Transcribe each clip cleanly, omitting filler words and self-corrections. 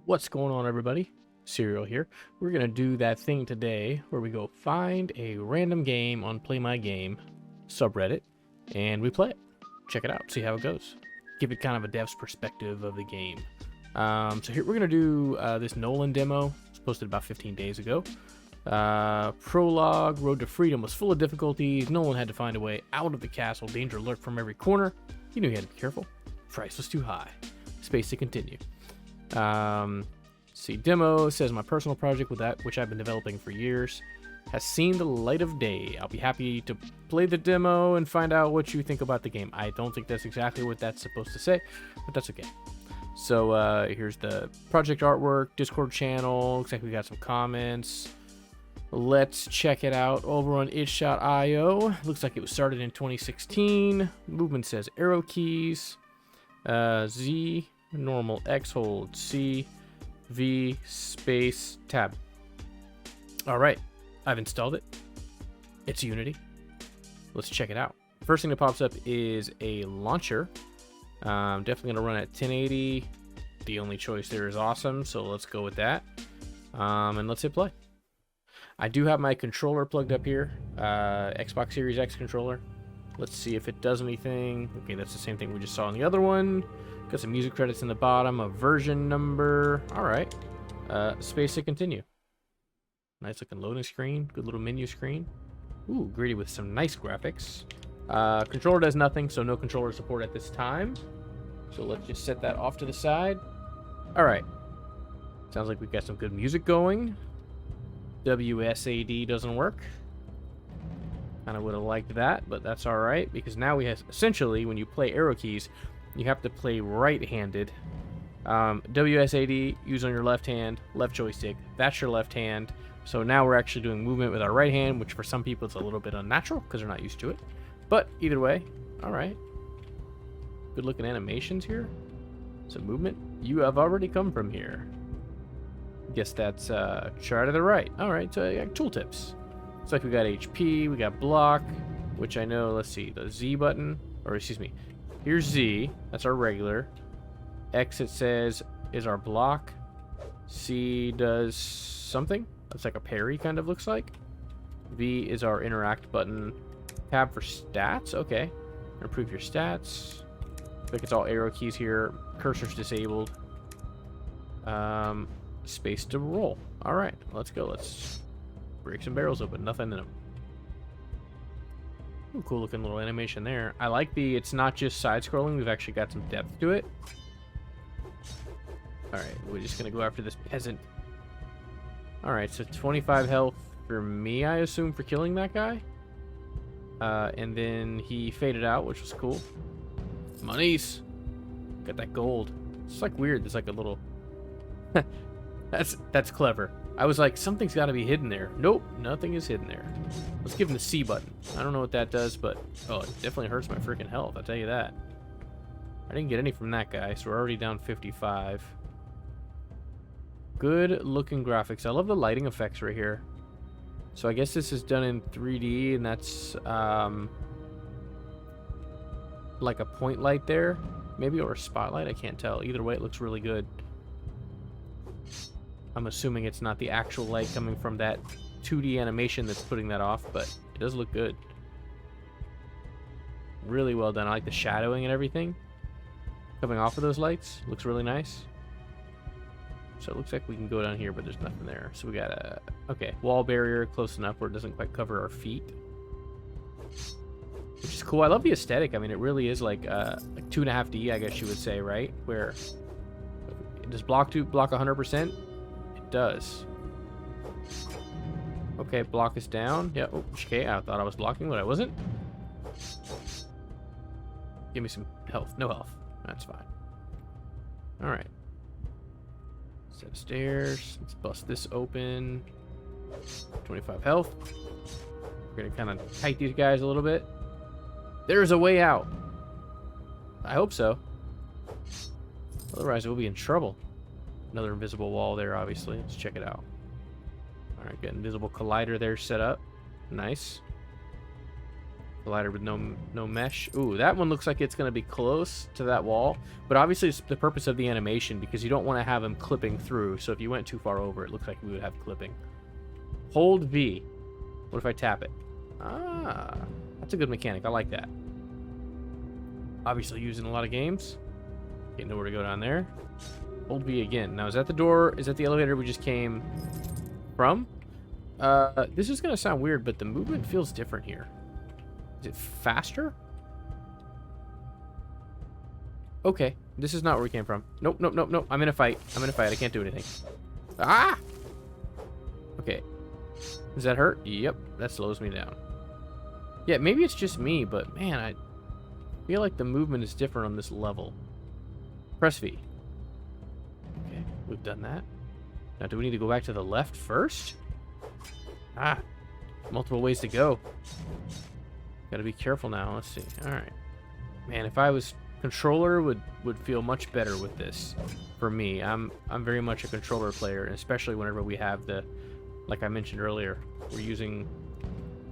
What's going on, everybody? Serial here. We're gonna do that thing today where we go find a random game on playmygame subreddit and we play it. Check it out, see how it goes. Give it kind of a dev's perspective of the game. So here we're gonna do this Nolan demo. It's posted about 15 days ago. Prologue, Road to Freedom was full of difficulties. Nolan had to find a way out of the castle. Danger lurked from every corner. He knew he had to be careful. Price was too high. Space to continue. See, demo says my personal project with that, which I've been developing for years, has seen the light of day. I'll be happy to play the demo and find out what you think about the game. I don't think that's exactly what that's supposed to say, but that's okay. So here's the project artwork, Discord channel. Looks like we got some comments. Let's check it out over on itch.io. Looks like it was started in 2016. Movement says arrow keys. Z, normal, X hold, C, V, space, tab. All right, I've installed it. It's Unity. Let's check it out. First thing that pops up is a launcher. Definitely gonna run at 1080. The only choice there is awesome, so let's go with that. And let's hit play. I do have my controller plugged up here, Xbox Series X controller. Let's see if it does anything. Okay, that's the same thing we just saw on the other one. Got some music credits in the bottom, a version number. All right, space to continue. Nice looking loading screen, good little menu screen. Ooh, gritty with some nice graphics. Controller does nothing, so no controller support at this time. So let's just set that off to the side. All right, sounds like we've got some good music going. WSAD doesn't work. Kind of would have liked that, but that's all right, because now we have, essentially, when you play arrow keys, you have to play right-handed. WSAD, use on your left hand, left joystick. That's your left hand. So now we're actually doing movement with our right hand, which for some people it's a little bit unnatural because they're not used to it. But either way, all right. Good looking animations here. Some movement. You have already come from here. Guess that's chart to the right. All right, so yeah, tooltips. Looks like we got HP, we got block, which I know, let's see, the Z button, or excuse me, here's Z, that's our regular. X, it says, is our block. C does something. That's like a parry, kind of looks like. V is our interact button. Tab for stats, okay. Improve your stats. Looks like it's all arrow keys here. Cursor's disabled. Space to roll. All right, let's go. Let's break some barrels open. Nothing in them. Ooh, cool looking little animation there. I like the, it's not just side scrolling. We've actually got some depth to it. All right, we're just going to go after this peasant. All right, so 25 health for me, I assume, for killing that guy. And then he faded out, which was cool. Monies. Got that gold. It's like weird. There's like a little... That's clever. I was like, something's got to be hidden there. Nope, nothing is hidden there. Let's give him the C button. I don't know what that does, but oh, it definitely hurts my freaking health. I'll tell you that. I didn't get any from that guy, so we're already down 55. Good looking graphics. I love the lighting effects right here. So I guess this is done in 3D, and that's like a point light there, maybe, or a spotlight. I can't tell. Either way, it looks really good. I'm assuming it's not the actual light coming from that 2D animation that's putting that off, but it does look good. Really well done. I like the shadowing and everything coming off of those lights. Looks really nice. So it looks like we can go down here, but there's nothing there. So we got a, okay, wall barrier close enough where it doesn't quite cover our feet, which is cool. I love the aesthetic. I mean, it really is like 2.5D, I guess you would say, right? Where does block 100%? Does. Okay, block is down. Yeah, oh, okay, I thought I was blocking, but I wasn't. Give me some health. No health. That's fine. All right. Set of stairs. Let's bust this open. 25 health. We're gonna kind of tight these guys a little bit. There's a way out. I hope so. Otherwise, we'll be in trouble. Another invisible wall there, obviously. Let's check it out. All right, got invisible collider there set up. Nice. Collider with no mesh. Ooh, that one looks like it's going to be close to that wall. But obviously it's the purpose of the animation because you don't want to have him clipping through. So if you went too far over, it looks like we would have clipping. Hold V. What if I tap it? Ah, that's a good mechanic. I like that. Obviously used in a lot of games. Okay, know where to go down there. Hold V again. Now, is that the door? Is that the elevator we just came from? This is going to sound weird, but the movement feels different here. Is it faster? Okay, this is not where we came from. Nope, nope, nope, nope. I'm in a fight. I'm in a fight. I can't do anything. Ah! Okay. Does that hurt? Yep, that slows me down. Yeah, maybe it's just me, but man, I feel like the movement is different on this level. Press V. Okay, we've done that. Now, do we need to go back to the left first? Ah, multiple ways to go. Gotta be careful now. Let's see. All right, man. If I was controller, would feel much better with this. For me, I'm very much a controller player, especially whenever we have the, like I mentioned earlier, we're using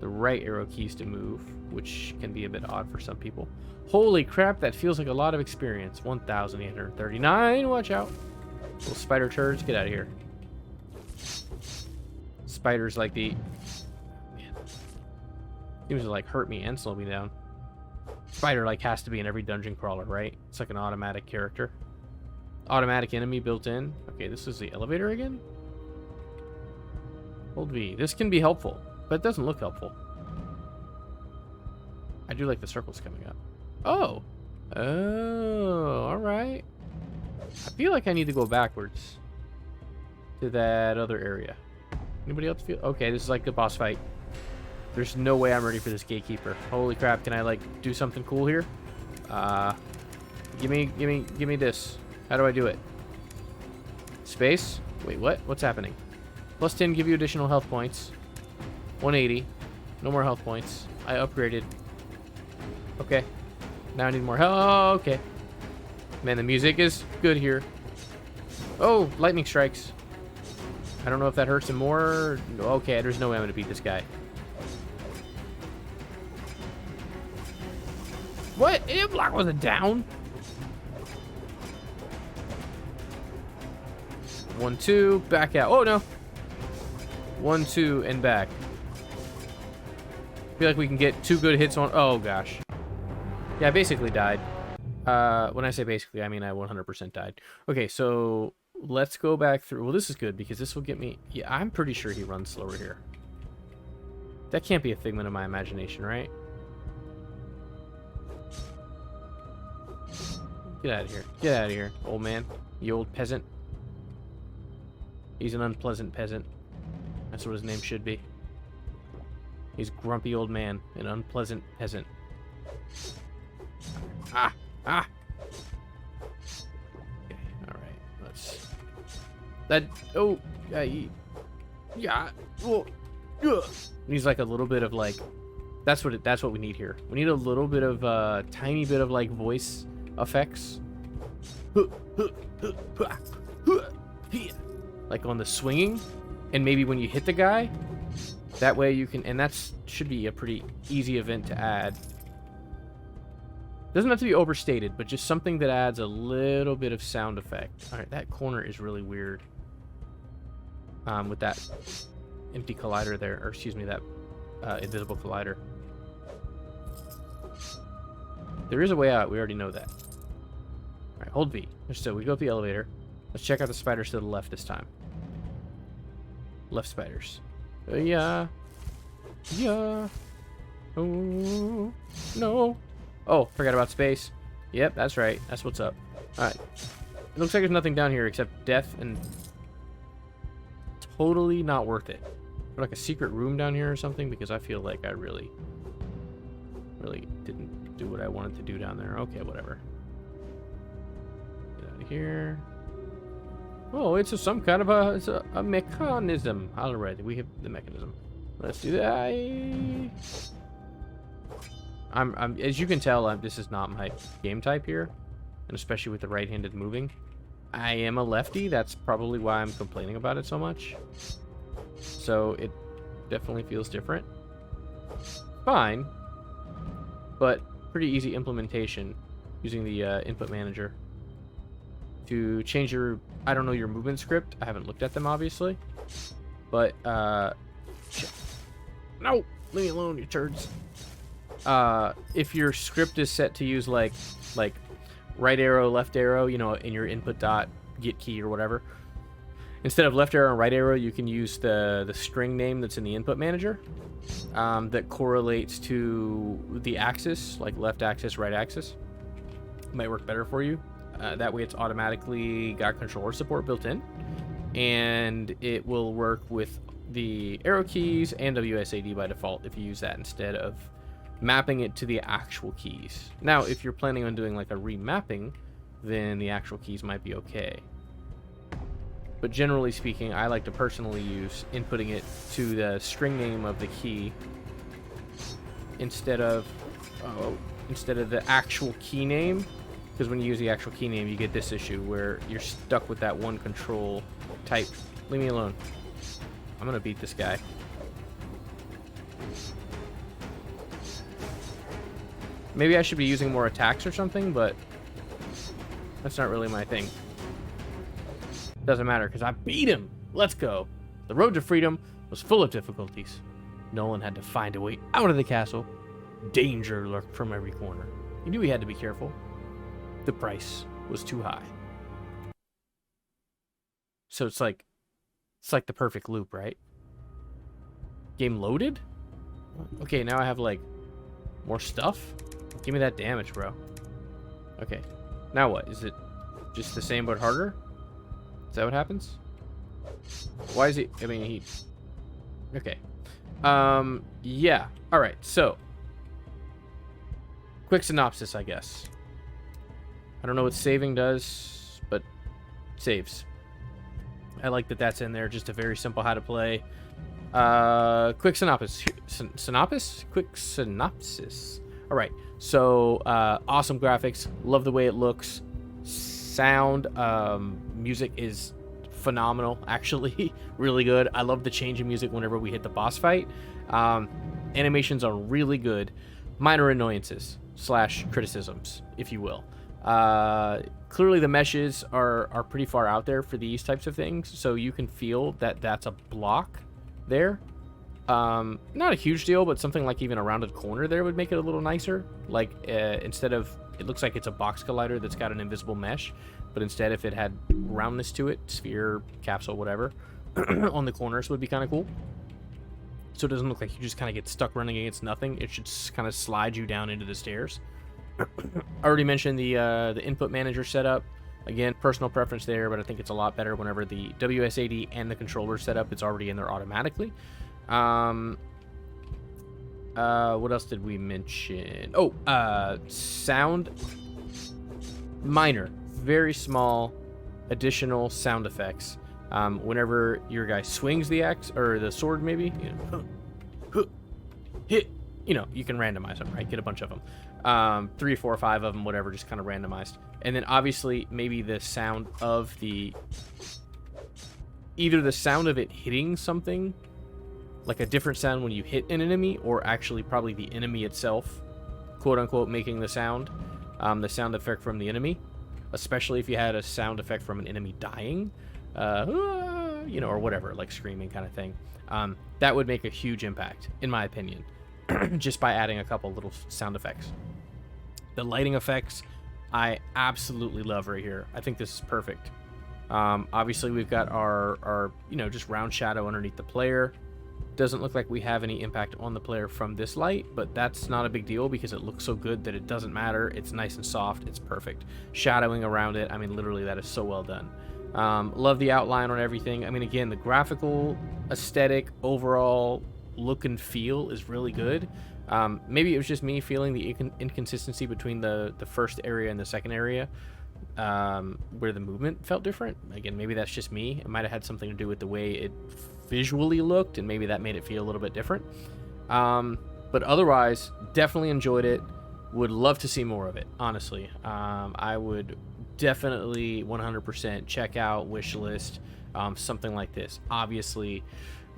the right arrow keys to move, which can be a bit odd for some people. Holy crap, that feels like a lot of experience. 1,839. Watch out, little spider turds. Get out of here. Spiders like the. Seems to like hurt me and slow me down. Spider like has to be in every dungeon crawler, right? It's like an automatic character. Automatic enemy built in. Okay, this is the elevator again? Hold V. This can be helpful, but it doesn't look helpful. I do like the circles coming up. Oh. Oh, alright. I feel like I need to go backwards to that other area. Anybody else feel? Okay, this is like the boss fight. There's no way I'm ready for this gatekeeper. Holy crap, can I like do something cool here? Give me this. How do I do it? Space? Wait, what? What's happening? Plus 10 give you additional health points. 180. No more health points. I upgraded. Okay. Now I need more health. Oh, okay. Man, the music is good here. Oh, lightning strikes. I don't know if that hurts him more. Okay, there's no way I'm going to beat this guy. What? Block wasn't down. 1, 2, back out. Oh no. 1, 2, and back. I feel like we can get 2 good hits on. Oh gosh. Yeah, I basically died. When I say basically, I mean I 100% died. Okay, so let's go back through. Well, this is good because this will get me. Yeah, I'm pretty sure he runs slower here. That can't be a figment of my imagination, right? Get out of here. Get out of here, old man. You old peasant. He's an unpleasant peasant. That's what his name should be. He's grumpy old man, an unpleasant peasant. Ah! Ah! Okay, alright. Let's... That... Oh! Yeah. Oh, needs like a little bit of like... That's what we need here. We need a little bit of, tiny bit of like voice effects. Like on the swinging, and maybe when you hit the guy, that way you can, and that's should be a pretty easy event to add. Doesn't have to be overstated, but just something that adds a little bit of sound effect. All right, that corner is really weird. With that empty collider there, or excuse me, that invisible collider. There is a way out. We already know that. All right, hold V. So we go up the elevator. Let's check out the spiders to the left this time. Left spiders. Yeah. Yeah. Oh, no. Oh, forgot about space. Yep, that's right. That's what's up. Alright. It looks like there's nothing down here except death and... Totally not worth it. Or like a secret room down here or something, because I feel like I really didn't do what I wanted to do down there. Okay, whatever. Get out of here. Oh, it's some kind of a mechanism. Alright, we have the mechanism. Let's do that. I'm as you can tell, this is not my game type here, and especially with the right-handed moving. I am a lefty. That's probably why I'm complaining about it so much. So it definitely feels different. Fine. but pretty easy implementation using the input manager to change your, I don't know, your movement script. I haven't looked at them, obviously, but shit. No, leave me alone, you turds. If your script is set to use like right arrow, left arrow, you know, in your input dot get key or whatever, instead of left arrow and right arrow, you can use the string name that's in the input manager that correlates to the axis, like left axis, right axis. It might work better for you. That way it's automatically got controller support built in, and it will work with the arrow keys and WSAD by default if you use that instead of mapping it to the actual keys. Now, if you're planning on doing like a remapping, then the actual keys might be okay. But generally speaking, I like to personally use inputting it to the string name of the key instead of the actual key name, because when you use the actual key name, you get this issue where you're stuck with that one control type. Leave me alone. I'm gonna beat this guy. Maybe I should be using more attacks or something, but that's not really my thing. Doesn't matter, because I beat him. Let's go. The road to freedom was full of difficulties. Nolan had to find a way out of the castle. Danger lurked from every corner. He knew he had to be careful. The price was too high. So it's like the perfect loop, right? Game loaded? Okay, now I have like more stuff? Give me that damage, bro. Okay. Now what? Is it just the same but harder? Is that what happens? Why is he... I mean, he... Okay. Yeah. Alright, so. Quick synopsis, I guess. I don't know what saving does, but saves. I like that that's in there. Just a very simple how to play. Quick synopsis. Synopsis? Quick synopsis. Alright, so awesome graphics. Love the way it looks. Sound, music is phenomenal, actually. Really good. I love the change in music whenever we hit the boss fight. Animations are really good. Minor annoyances / criticisms, if you will. Clearly the meshes are pretty far out there for these types of things, so you can feel that that's a block there. Not a huge deal, but something like even a rounded corner there would make it a little nicer. Like instead of, it looks like it's a box collider that's got an invisible mesh, but instead if it had roundness to it, sphere, capsule, whatever, on the corners would be kind of cool. So it doesn't look like you just kind of get stuck running against nothing. It should kind of slide you down into the stairs. I already mentioned the input manager setup. Again, personal preference there, but I think it's a lot better whenever the WSAD and the controller setup is already in there automatically. What else did we mention? Oh, sound. Minor, very small additional sound effects. Whenever your guy swings the axe or the sword, maybe, you know, hit, you know, you can randomize them, right? Get a bunch of them. 3, 4, 5 of them, whatever, just kind of randomized. And then obviously maybe the sound of either the sound of it hitting something, like a different sound when you hit an enemy, or actually probably the enemy itself, quote unquote, making the sound effect from the enemy, especially if you had a sound effect from an enemy dying, you know, or whatever, like screaming kind of thing. That would make a huge impact, in my opinion, just by adding a couple little sound effects. The lighting effects, I absolutely love right here. I think this is perfect. Obviously, we've got our you know, just round shadow underneath the player. Doesn't look like we have any impact on the player from this light, but that's not a big deal because it looks so good that it doesn't matter. It's nice and soft. It's perfect. Shadowing around it, I mean, literally, that is so well done. Love the outline on everything. I mean, again, the graphical, aesthetic, overall look and feel is really good. Maybe it was just me feeling the inconsistency between the first area and the second area, where the movement felt different. Again, maybe that's just me. It might have had something to do with the way it visually looked, and maybe that made it feel a little bit different. But otherwise, definitely enjoyed it. Would love to see more of it, honestly. I would definitely 100% check out, wishlist, something like this. Obviously,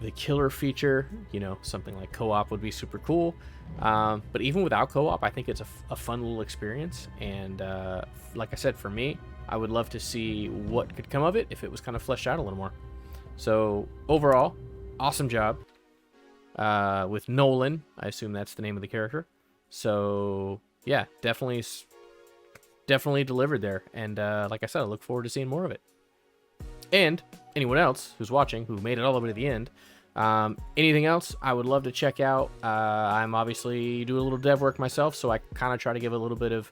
the killer feature. You know, something like co-op would be super cool. But even without co-op, I think it's a fun little experience. And like I said, for me, I would love to see what could come of it if it was kind of fleshed out a little more. So overall, awesome job with Nolan. I assume that's the name of the character. So yeah, definitely delivered there. And like I said, I look forward to seeing more of it. And anyone else who's watching who made it all the way to the end, anything else I would love to check out. I'm obviously do a little dev work myself, so I kind of try to give a little bit of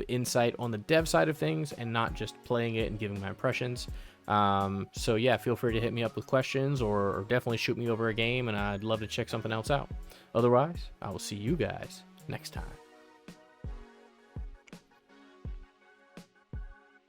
insight on the dev side of things and not just playing it and giving my impressions. So yeah, feel free to hit me up with questions or definitely shoot me over a game, and I'd love to check something else out. Otherwise, I will see you guys next time.